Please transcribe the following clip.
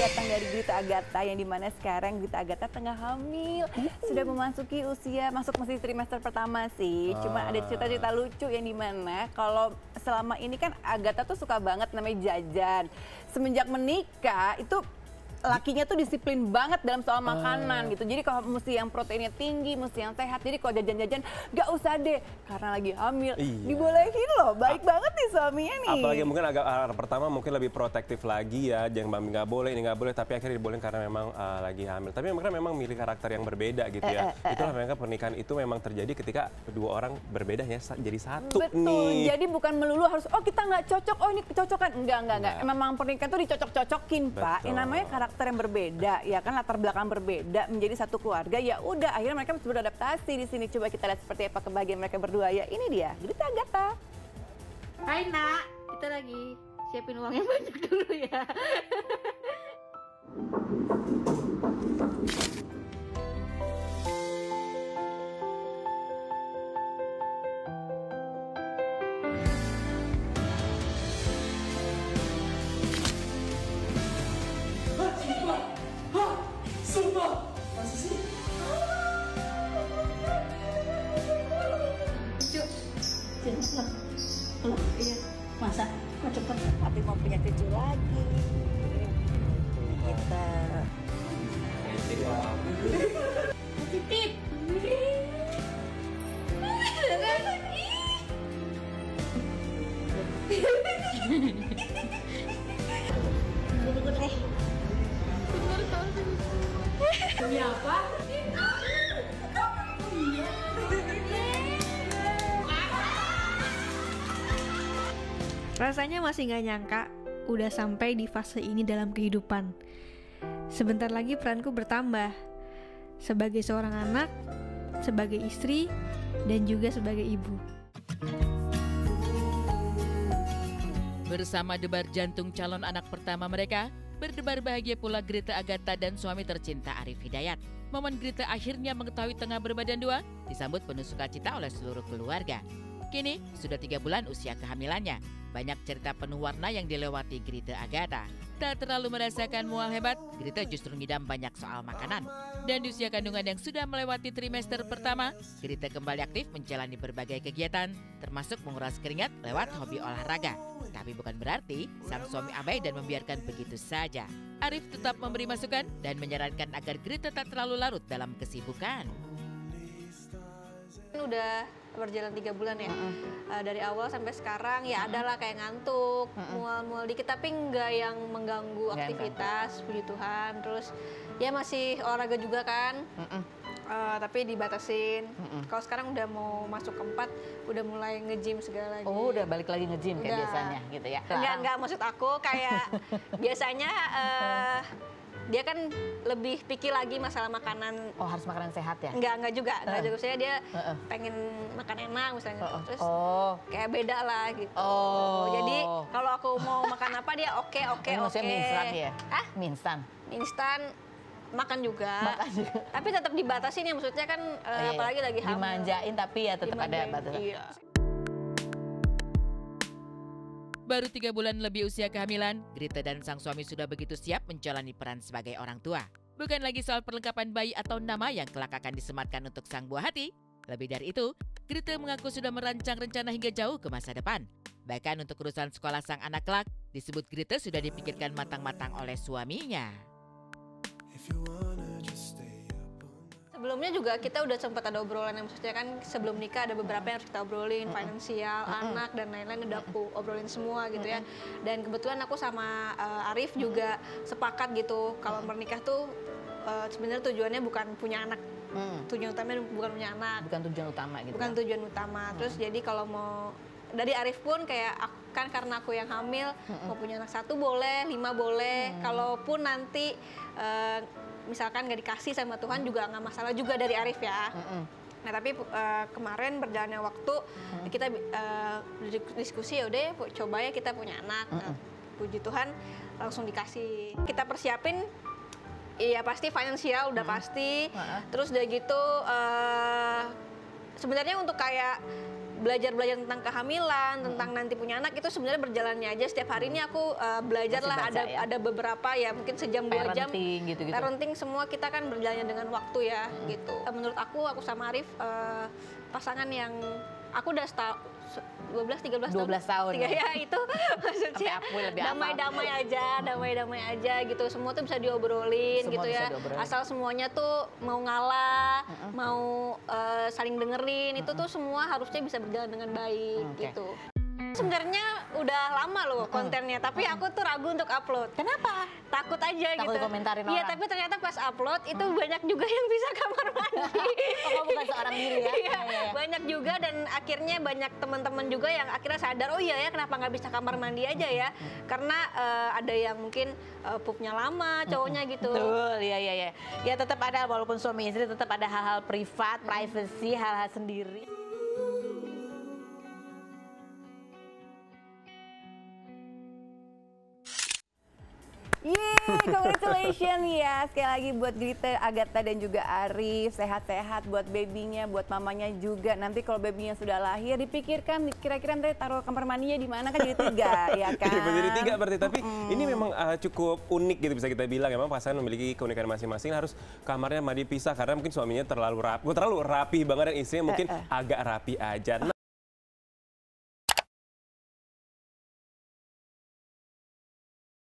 datang dari Grita Agatha yang dimana sekarang Grita Agatha tengah hamil. Sudah memasuki usia, masih trimester pertama sih. Cuma ada cerita-cerita lucu yang dimana kalau selama ini kan Agatha tuh suka banget namanya jajan. Semenjak menikah itu lakinya tuh disiplin banget dalam soal makanan gitu. Jadi kalau mesti yang proteinnya tinggi, mesti yang sehat. Jadi kalau jajan-jajan gak usah deh karena lagi hamil. Dibolehin loh, baik banget nih suaminya nih. Apalagi mungkin agak pertama mungkin lebih protektif lagi ya, jangan nggak boleh ini nggak boleh, tapi akhirnya dibolehin karena memang lagi hamil. Tapi mereka memang milih karakter yang berbeda gitu ya. Itulah mereka pernikahan itu memang terjadi ketika kedua orang berbeda ya jadi satu. Betul, nih. jadi bukan melulu harus oh kita nggak cocok, oh ini kecocokan. Enggak. Memang pernikahan tuh dicocok-cocokin Pak. Yang namanya karakter yang berbeda, ya kan latar belakang berbeda menjadi satu keluarga. Ya udah, akhirnya mereka harus beradaptasi di sini. Coba kita lihat seperti apa kebahagiaan mereka berdua ya. Ini dia, Grita Agatha. Hai nak, kita lagi siapin uang yang banyak dulu ya. Sumpah! Masa sih? Cuk, jangan iya, masa? Mau cepet? Tapi mau punya cucu lagi. Kita. Titip. Demi apa? Rasanya masih nggak nyangka udah sampai di fase ini dalam kehidupan. Sebentar lagi peranku bertambah sebagai seorang anak, sebagai istri, dan juga sebagai ibu. Bersama debar jantung calon anak pertama mereka, berdebar bahagia pula Grita Agatha dan suami tercinta Arif Hidayat. Momen Grita akhirnya mengetahui tengah berbadan dua disambut penuh sukacita oleh seluruh keluarga. Kini sudah 3 bulan usia kehamilannya. Banyak cerita penuh warna yang dilewati Grita Agatha. Tak terlalu merasakan mual hebat, Grita justru ngidam banyak soal makanan. Dan di usia kandungan yang sudah melewati trimester pertama, Grita kembali aktif menjalani berbagai kegiatan, termasuk menguras keringat lewat hobi olahraga. Tapi bukan berarti sang suami abai dan membiarkan begitu saja. Arif tetap memberi masukan dan menyarankan agar Grita tak terlalu larut dalam kesibukan. Udah berjalan 3 bulan ya. Dari awal sampai sekarang ya adalah kayak ngantuk, mual-mual dikit, tapi nggak yang mengganggu aktivitas, puji Tuhan. Terus ya masih olahraga juga kan, tapi dibatasin. Kalau sekarang udah mau masuk keempat, udah mulai nge-gym segala lagi. Oh, udah balik lagi nge-gym kayak biasanya gitu ya? Enggak, maksud aku kayak biasanya dia kan lebih pikir lagi masalah makanan. Oh, harus makanan sehat ya? Enggak juga. Saya dia pengen makan enak misalnya. Terus kayak beda lah gitu. Jadi kalau aku mau makan apa dia oke. Maksudnya mie instan ya? Hah? Mie instan? Mie instan makan juga. Tapi tetap dibatasin ya, maksudnya kan apalagi lagi hamil. Dimanjain tapi ya tetap ada batasan. Iya. Baru 3 bulan lebih usia kehamilan, Grita dan sang suami sudah begitu siap menjalani peran sebagai orang tua. Bukan lagi soal perlengkapan bayi atau nama yang kelak akan disematkan untuk sang buah hati. Lebih dari itu, Grita mengaku sudah merancang rencana hingga jauh ke masa depan. Bahkan untuk urusan sekolah sang anak kelak, disebut Grita sudah dipikirkan matang-matang oleh suaminya. Sebelumnya juga kita udah sempat ada obrolan, yang maksudnya kan sebelum nikah ada beberapa yang harus kita obrolin, finansial, anak dan lain-lain udah aku obrolin semua gitu ya. Dan kebetulan aku sama Arif juga sepakat gitu kalau menikah tuh sebenarnya tujuannya bukan punya anak. Tujuan utamanya bukan punya anak. Bukan tujuan utama gitu. Bukan tujuan utama. Terus jadi kalau mau dari Arif pun kayak kan karena aku yang hamil mau punya anak 1 boleh, 5 boleh. Kalaupun nanti misalkan nggak dikasih sama Tuhan juga nggak masalah juga dari Arif ya. Nah tapi kemarin berjalannya waktu kita diskusi ya udah coba ya kita punya anak. Puji Tuhan langsung dikasih. Kita persiapin, iya pasti finansial udah pasti. Terus udah gitu sebenarnya untuk kayak belajar tentang kehamilan, tentang nanti punya anak itu sebenarnya berjalannya aja. Setiap hari ini aku belajar Masih lah, baca, ya? ada beberapa ya mungkin sejam 2 jam. Parenting gitu-gitu. Parenting semua kita kan berjalannya dengan waktu ya gitu. Menurut aku sama Arif pasangan yang aku udah 13 tahun. Ya itu maksudnya Sampai lebih damai-damai aja gitu. Semua tuh bisa diobrolin Semua gitu bisa ya. diobrolin. Asal semuanya tuh mau ngalah, mau saling dengerin, itu tuh semua harusnya bisa berjalan dengan baik gitu. Sebenarnya udah lama loh kontennya, tapi aku tuh ragu untuk upload. Kenapa? Takut aja Takut gitu. dikomentarin Iya, orang. tapi ternyata pas upload itu banyak juga yang bisa kamar mandi. Oh, bukan seorang diri ya? Iya, banyak juga dan akhirnya banyak teman-teman juga yang akhirnya sadar, oh iya ya kenapa nggak bisa kamar mandi aja ya? Karena ada yang mungkin pupnya lama, cowoknya gitu. Betul, iya. Ya tetap ada, walaupun suami istri tetap ada hal-hal privat, privacy, hal-hal sendiri. Yeay, congratulations ya. Sekali lagi buat Grita, Agatha dan juga Arif. Sehat-sehat buat babynya, buat mamanya juga. Nanti kalau babynya sudah lahir, dipikirkan kira-kira nanti taruh kamar mandinya di mana, kan jadi 3, ya kan? Iya, jadi 3 berarti. Tapi ini memang cukup unik gitu bisa kita bilang. Memang pasangan memiliki keunikan masing-masing. Harus kamarnya mandi pisah karena mungkin suaminya terlalu rapi banget dan istrinya mungkin agak rapi aja.